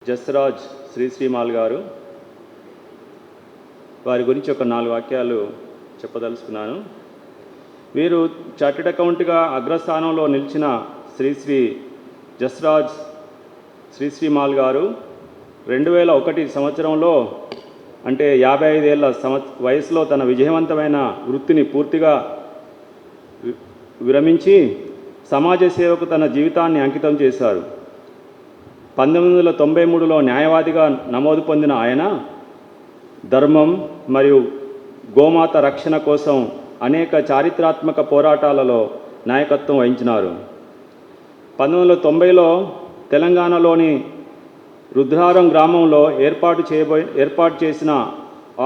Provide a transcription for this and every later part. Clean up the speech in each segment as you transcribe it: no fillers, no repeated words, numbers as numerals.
జస్రాజ్ శ్రీశ్రీమాల్ గారు. వారి గురించి ఒక 4 వాక్యాలు చెప్పదలుచుకున్నాను. వీరు చార్టెడ్ అకౌంట్గా అగ్రస్థానంలో నిలిచిన శ్రీ జస్రాజ్ శ్రీశ్రీమాల్ గారు 2001 సంవత్సరంలో, అంటే 55 ఏళ్ల వయసులో తన విజయవంతమైన వృత్తిని పూర్తిగా విరమించి సమాజ సేవకు తన జీవితాన్ని అంకితం చేశారు. 1993లో న్యాయవాదిగా నమోదు పొందిన ఆయన ధర్మం మరియు గోమాత రక్షణ కోసం అనేక చారిత్రాత్మక పోరాటాలలో నాయకత్వం వహించినారు. 1990లో తెలంగాణలోని రుద్రారం గ్రామంలో ఏర్పాటు చేసిన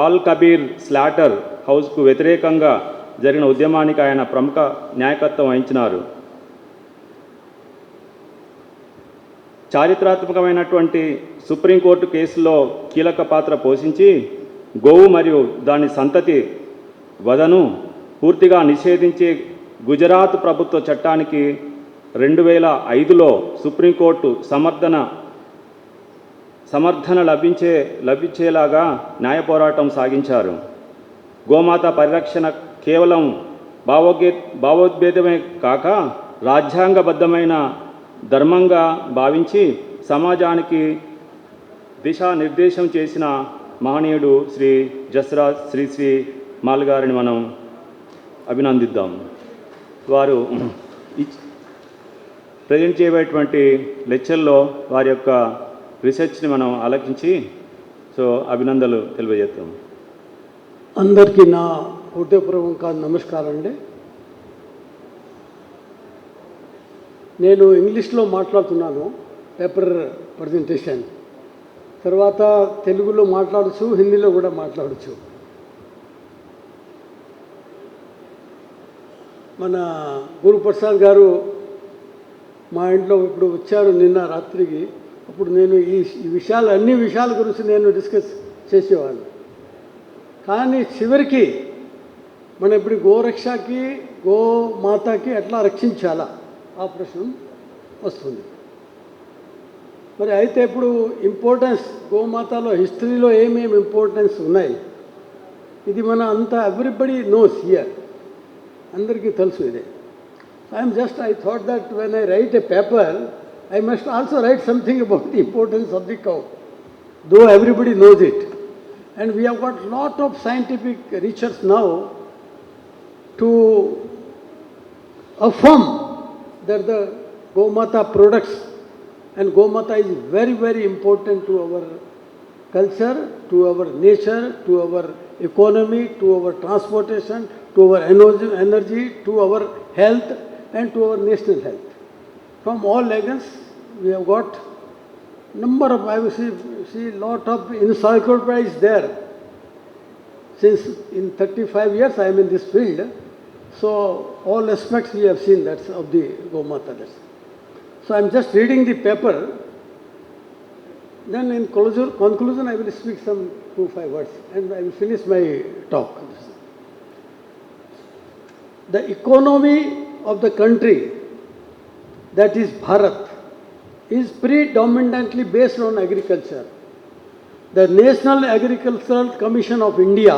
ఆల్ కబీర్ స్లాటర్ హౌస్కు వ్యతిరేకంగా జరిగిన ఉద్యమానికి ఆయన ప్రముఖ నాయకత్వం వహించినారు. చారిత్రాత్మకమైనటువంటి సుప్రీంకోర్టు కేసులో కీలక పాత్ర పోషించి గోవు మరియు దాని సంతతి వధను పూర్తిగా నిషేధించే గుజరాత్ ప్రభుత్వ చట్టానికి 2005లో సుప్రీంకోర్టు సమర్థన లభించేలాగా న్యాయ పోరాటం సాగించారు. గోమాత పరిరక్షణ కేవలం భావోద్వేదమే కాక రాజ్యాంగబద్ధమైన ధర్మంగా భావించి సమాజానికి దిశానిర్దేశం చేసిన మహనీయుడు శ్రీ జస్రాజ్ శ్రీశ్రీమాల్ గారిని మనం అభినందిద్దాం. వారు ప్రజెంట్ చేయబడేటువంటి లెక్చర్లో వారి యొక్క రీసెర్చ్ని మనం ఆలకించి అభినందనలు తెలియజేస్తాం. అందరికీ నా హృదయపూర్వక నమస్కారం అండి. నేను ఇంగ్లీష్లో మాట్లాడుతున్నాను పేపర్ ప్రజెంటేషన్, తర్వాత తెలుగులో మాట్లాడచ్చు, హిందీలో కూడా మాట్లాడచ్చు. మన గురుప్రసాద్ గారు మా ఇంట్లో ఇప్పుడు వచ్చారు నిన్న రాత్రికి. అప్పుడు నేను ఈ అన్ని విషయాల గురించి నేను డిస్కస్ చేసేవాడిని. కానీ చివరికి మనం ఇప్పుడు గోరక్షకి గోమాతకి ఎట్లా రక్షించాలా ఆ ప్రశ్న వస్తుంది. మరి అయితే ఇప్పుడు ఇంపార్టెన్స్ గోమాతలో హిస్టరీలో ఏమేమి ఇంపార్టెన్స్ ఉన్నాయి ఇది మన అంతా ఎవ్రీబడి నోస్ హియర్, అందరికీ తెలుసు ఇదే. I thought that when I write a paper, I must also write something about the importance of the cow, though everybody knows it. And we have got lot of scientific research now to affirm that the Gomata products, and Gomata is very, very important to our culture, to our nature, to our economy, to our transportation, to our energy, to our health, and to our national health. From all angles, we have got number of, I will see lot of encyclopedias there. Since in 35 years I am in this field, so all aspects we have seen that's of the Gomata. So I am just reading the paper. Then in conclusion I will speak some 2-5 words and I will finish my talk. The economy of the country, that is Bharat, is predominantly based on agriculture. The National Agricultural Commission of India,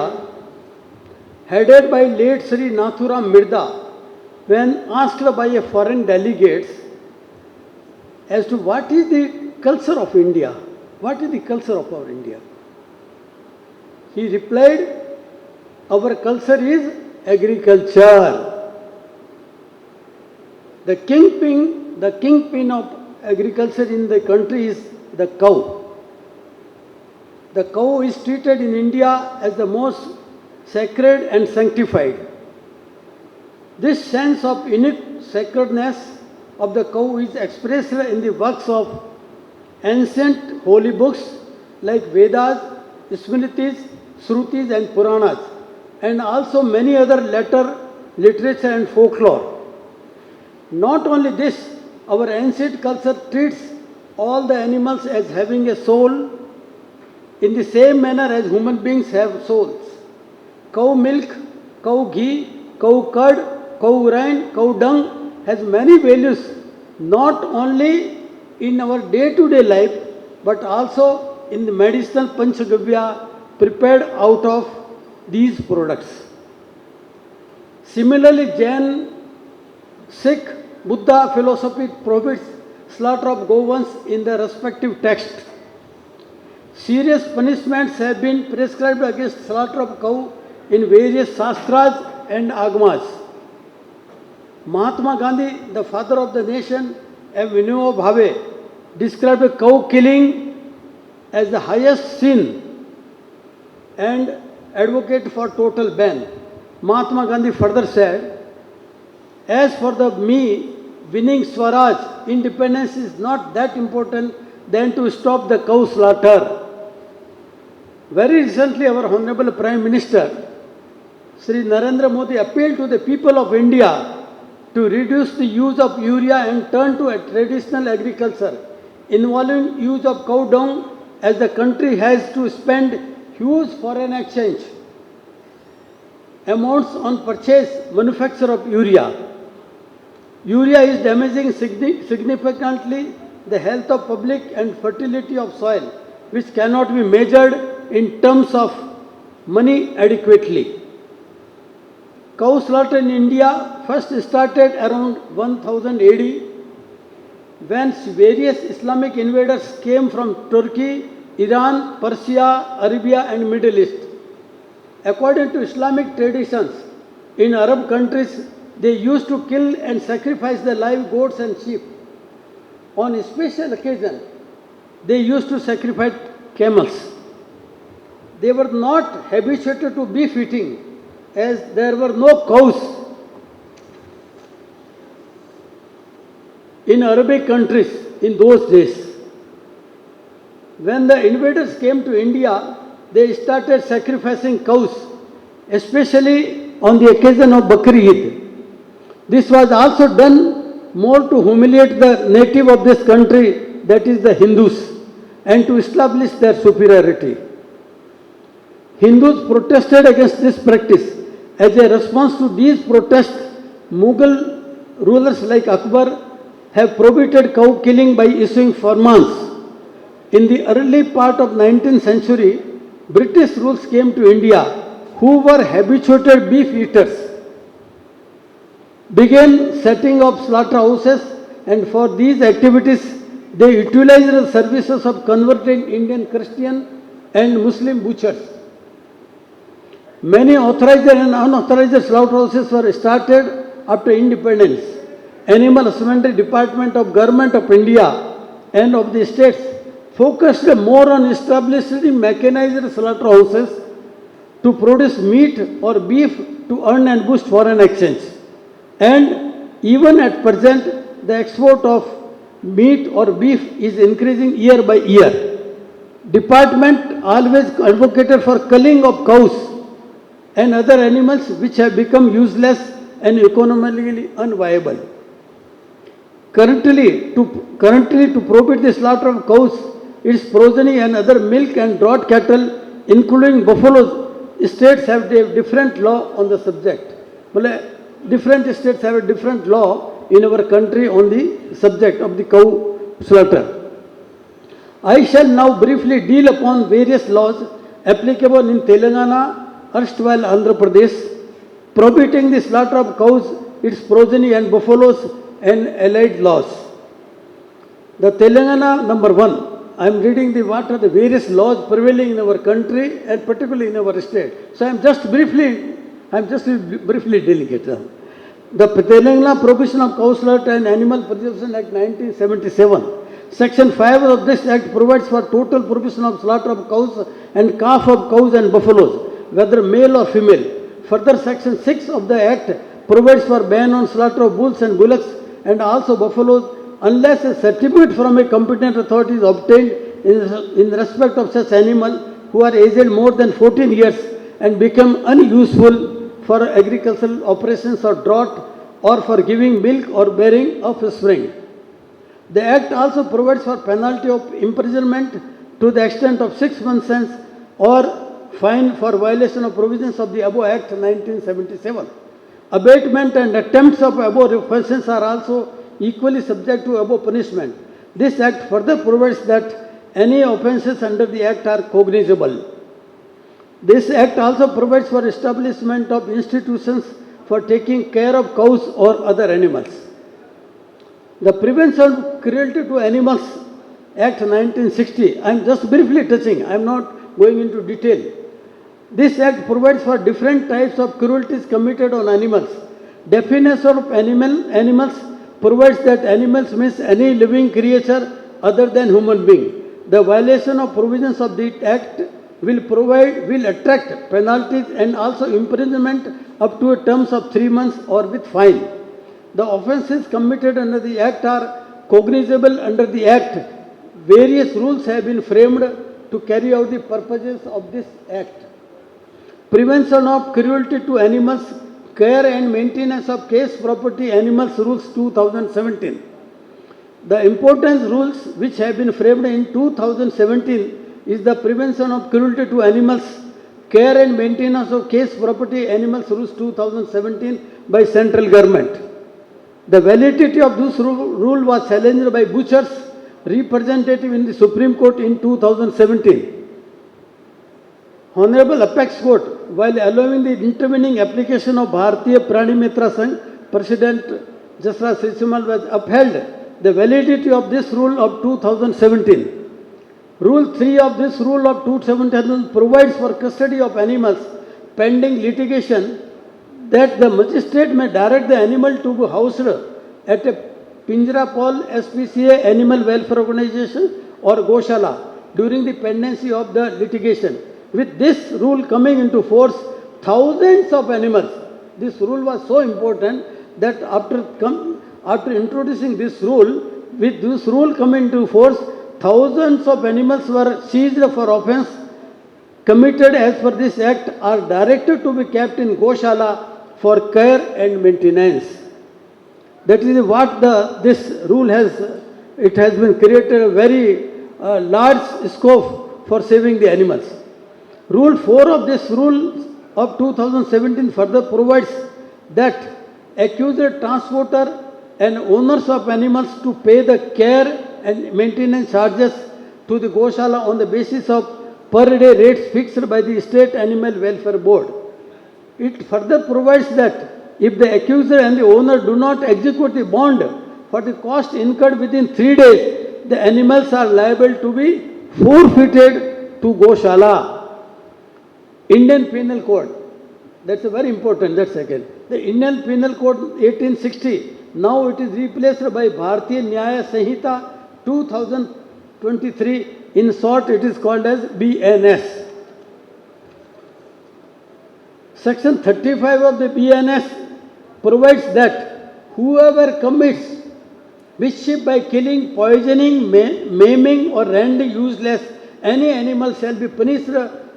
headed by late Sri Nathuram Mirda, when asked by a foreign delegates as to what is the culture of India, what is the culture of our India, he replied, our culture is agriculture. The kingpin of agriculture in the country is the cow. The cow is treated in India as the most sacred and sanctified. This sense of unique sacredness of the cow is expressed in the works of ancient holy books like Vedas, Smritis, Shrutis and Puranas, and also many other literature and folklore. Not only this, our ancient culture treats all the animals as having a soul in the same manner as human beings have souls. Cow milk, cow ghee, cow curd, cow urine, cow dung has many values, not only in our day-to-day life, but also in the medicinal panchagavya prepared out of these products. Similarly, Jain, Sikh, Buddha philosophy prohibits slaughter of govans in their respective texts. Serious punishments have been prescribed against slaughter of cow in various shastras and agamas. Mahatma Gandhi, the father of the nation, and Vinoba Bhave described cow killing as the highest sin and advocate for total ban. Mahatma Gandhi further said, as for me, winning Swaraj, independence is not that important than to stop the cow slaughter. Very recently, our Honorable Prime Minister, Sri Narendra Modi, appealed to the people of India to reduce the use of urea and turn to a traditional agriculture involving use of cow dung, as the country has to spend huge foreign exchange amounts on purchase manufacture of urea. Urea is damaging significantly the health of public and fertility of soil, which cannot be measured in terms of money adequately. Cow slaughter in India first started around 1000 AD, when various Islamic invaders came from Turkey, Iran, Persia, Arabia and Middle East. According to Islamic traditions, in Arab countries, they used to kill and sacrifice the live goats and sheep. On a special occasion, they used to sacrifice camels. They were not habituated to beef eating, as there were no cows in Arabic countries in those days. When the invaders came to India, they started sacrificing cows, especially on the occasion of Bakri Eid. This was also done more to humiliate the native of this country, that is the Hindus, and to establish their superiority. Hindus protested against this practice. As a response to these protests, Mughal rulers like Akbar have prohibited cow killing by issuing farmans. In the early part of 19th century, British rules came to India, who were habituated beef eaters, began setting up slaughterhouses, and for these activities they utilized the services of converted Indian Christian and Muslim butchers. Many authorized and unauthorized slaughterhouses were started after independence. Animal Husbandry Department of Government of India and of the states focused more on establishing mechanized slaughterhouses to produce meat or beef to earn and boost foreign exchange. And even at present, the export of meat or beef is increasing year by year. Department always advocated for culling of cows and other animals which have become useless and economically unviable. Currently, to prohibit the slaughter of cows, its progeny and other milk and draught cattle, including buffaloes, states have a different law on the subject. Different states have a different law in our country on the subject of the cow slaughter. I shall now briefly deal upon various laws applicable in Telangana, erstwhile Andhra Pradesh, prohibiting the slaughter of cows, its progeny and buffaloes, and allied laws. The Telangana number 1. I am reading what are the various laws prevailing in our country and particularly in our state. So I am just briefly dealing it. The Telangana Prohibition of Cow Slaughter and Animal Preservation Act 1977. Section 5 of this Act provides for total prohibition of slaughter of cows and calf of cows and buffaloes, whether male or female. Further, Section 6 of the Act provides for ban on slaughter of bulls and bullocks and also buffaloes unless a certificate from a competent authority is obtained in respect of such animal who are aged more than 14 years and become unuseful for agricultural operations or drought or for giving milk or bearing offspring. The Act also provides for penalty of imprisonment to the extent of 6 months or fine for violation of provisions of the above Act 1977. Abatement and attempts of above offences are also equally subject to above punishment. This Act further provides that any offences under the Act are cognizable. This Act also provides for establishment of institutions for taking care of cows or other animals. The Prevention of Cruelty to Animals Act 1960, I am just briefly touching, I am not going into detail. This Act provides for different types of cruelties committed on animals. Definition of animals provides that animals means any living creature other than human being. The violation of provisions of the Act will attract penalties and also imprisonment up to a terms of 3 months or with fine. The offences committed under the Act are cognizable under the Act. Various rules have been framed to carry out the purposes of this Act. Prevention of Cruelty to Animals, Care and Maintenance of Case Property Animals Rules 2017. The important rules which have been framed in 2017 is the Prevention of Cruelty to Animals, Care and Maintenance of Case Property Animals Rules 2017 by central government. The validity of this rule was challenged by butchers representative in the Supreme Court in 2017. Honorable Apex Court, while allowing the intervening application of Bharatiya Prani Mitra Sangh, President Jasraj Srimal was upheld the validity of this rule of 2017. Rule 3 of this rule of 2017 provides for custody of animals pending litigation that the magistrate may direct the animal to be housed at a Pinjarapal SPCA Animal Welfare Organization or Goshala during the pendency of the litigation. With this rule coming into force, thousands of animals, this rule was so important that after introducing this rule, with this rule coming into force, thousands of animals were seized for offence committed as per this Act are directed to be kept in Goshala for care and maintenance. That is what this rule has, it has been created a very large scope for saving the animals. Rule 4 of this rule of 2017 further provides that accused transporter and owners of animals to pay the care and maintenance charges to the Goshala on the basis of per day rates fixed by the State Animal Welfare Board. It further provides that if the accuser and the owner do not execute the bond for the cost incurred within 3 days, the animals are liable to be forfeited to Goshala. Indian Penal Code, that's a very important, that's second. The Indian Penal Code 1860, now it is replaced by Bharatiya Nyaya Sanhita 2023. In short, it is called as BNS. Section 35 of the BNS provides that whoever commits mischief by killing, poisoning, maiming or rendering useless any animal shall be punished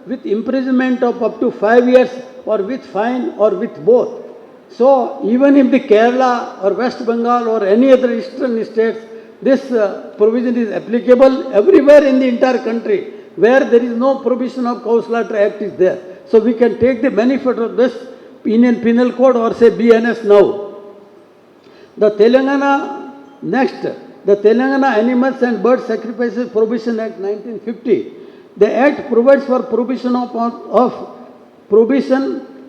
with imprisonment of up to 5 years or with fine or with both. So, even if the Kerala or West Bengal or any other eastern states, this provision is applicable everywhere in the entire country where there is no provision of Cow Slaughter Act is there. So, we can take the benefit of this Indian Penal Code or say BNS now. The Telangana, next, the Telangana Animals and Bird Sacrifices Prohibition Act 1950. The Act provides for provision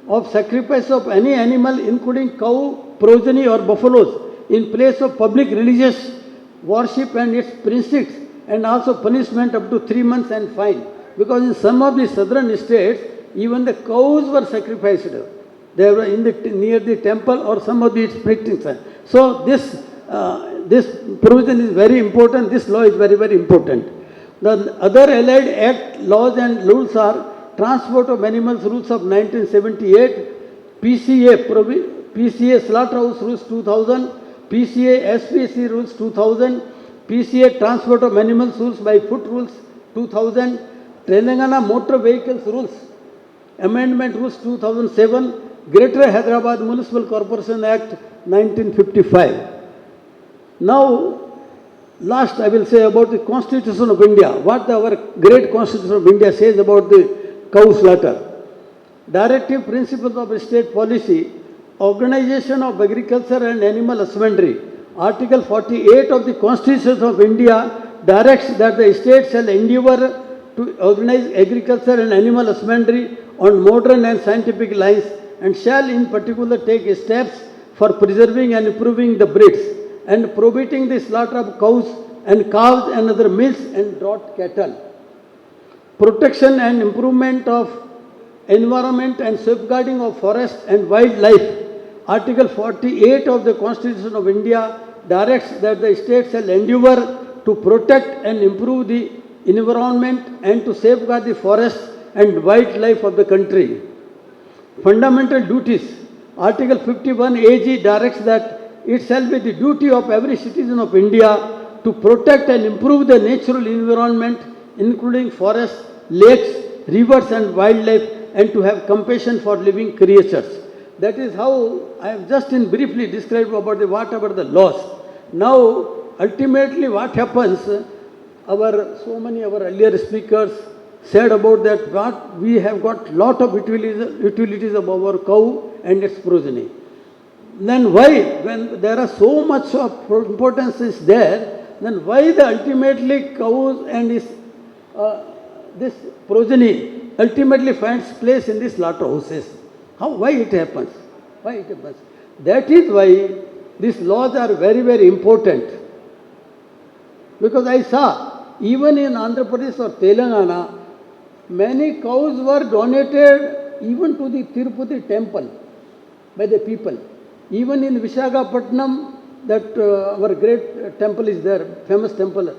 of sacrifice of any animal including cow, progeny or buffaloes in place of public religious worship and its principles, and also punishment up to 3 months and fine. Because in some of the southern states, even the cows were sacrificed. They were near the temple or some of the preaching. So this provision is very important. This law is very, very important. The other allied act laws and rules are Transport of Animals Rules of 1978, PCA Slaughterhouse Rules 2000, PCA SPC Rules 2000, PCA Transport of Animals Rules by Foot Rules 2000, Telangana Motor Vehicles Rules Amendment Rules 2007, Greater Hyderabad Municipal Corporation Act 1955. Now, last I will say about the Constitution of India. What our great Constitution of India says about the cow slaughter. Directive Principles of State Policy, Organization of Agriculture and Animal Husbandry. Article 48 of the Constitution of India directs that the state shall endeavor to organize agriculture and animal husbandry on modern and scientific lines, and shall in particular take steps for preserving and improving the breeds and prohibiting the slaughter of cows and calves and other males and draught cattle. Protection and improvement of environment and safeguarding of forest and wildlife. Article 48 of the Constitution of India directs that the state shall endeavor to protect and improve the environment and to safeguard the forest and wildlife of the country. Fundamental duties. Article 51 AG directs that it shall be the duty of every citizen of India to protect and improve the natural environment, including forests, lakes, rivers and wildlife, and to have compassion for living creatures. That is how I have just in briefly described about the laws. Now, ultimately what happens, our earlier speakers said about that what we have got lot of utilities of our cow and its progeny. Then why, when there are so much of importance is there, then why the ultimately cows and this progeny ultimately finds place in the slaughterhouses? How? Why it happens? Why it happens? That is why these laws are very, very important. Because I saw, even in Andhra Pradesh or Telangana, many cows were donated even to the Tirupati temple by the people. Even in Visakhapatnam, that our great temple is there, famous temple,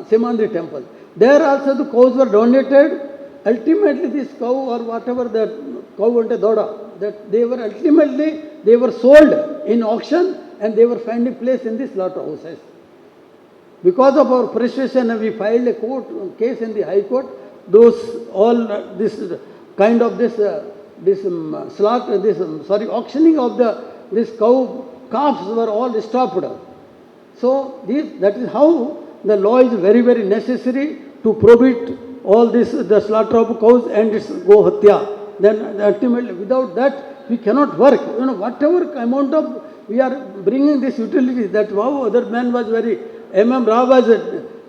Simandri temple. There also the cows were donated. Ultimately this cow or whatever that cow and doda, that they were ultimately, they were sold in auction and they were finding place in the slaughterhouses. Because of our persuasion, we filed a case in the High Court. Those all this kind of auctioning of this cow calves were all stopped. So that is how the law is very, very necessary to prohibit all this, the slaughter of cows and its go hatya. Then ultimately, without that, we cannot work. Whatever amount of we are bringing this utility, that wow, other man was very, M.M. Rao was,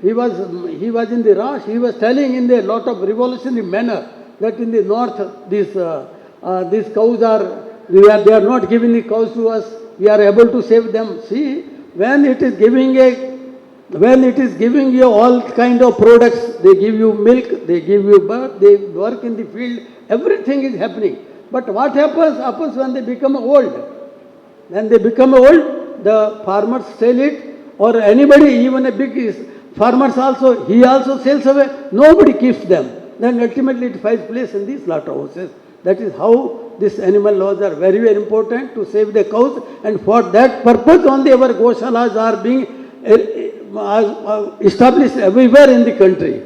he was in the rush, he was telling in a lot of revolutionary manner that in the north, these cows are, they are not giving the cows to us, we are able to save them. See, when it is giving you all kind of products, they give you milk, they give you birth, they work in the field, everything is happening. But what happens when they become old? When they become old, the farmers sell it, or anybody, even a big farmers also, he also sells away, nobody keeps them. Then ultimately it finds place in these slaughterhouses. That is how these animal laws are very, very important to save the cows, and for that purpose only our goshalas are being established everywhere in the country.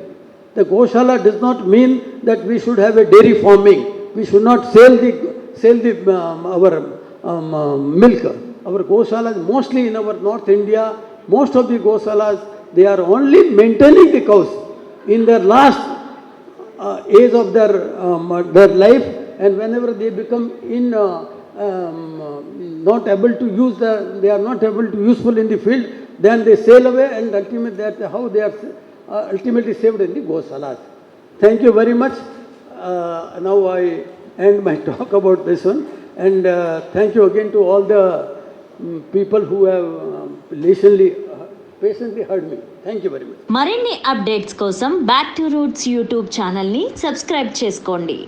The goshala does not mean that we should have a dairy farming. We should not sell our milk. Our goshalas, mostly in our North India, most of the goshalas, they are only maintaining the cows in their last age of their life, and whenever they become not able to use they are not able to useful in the field, then they sail away, and ultimately that's how they are ultimately saved in the goshalas. Thank you very much. Now I end my talk about this one, and thank you again to all the people who have patiently heard me. Thank you very much. మరిన్ని updates కోసం back to roots YouTube ఛానల్ని subscribe చేసుకోండి.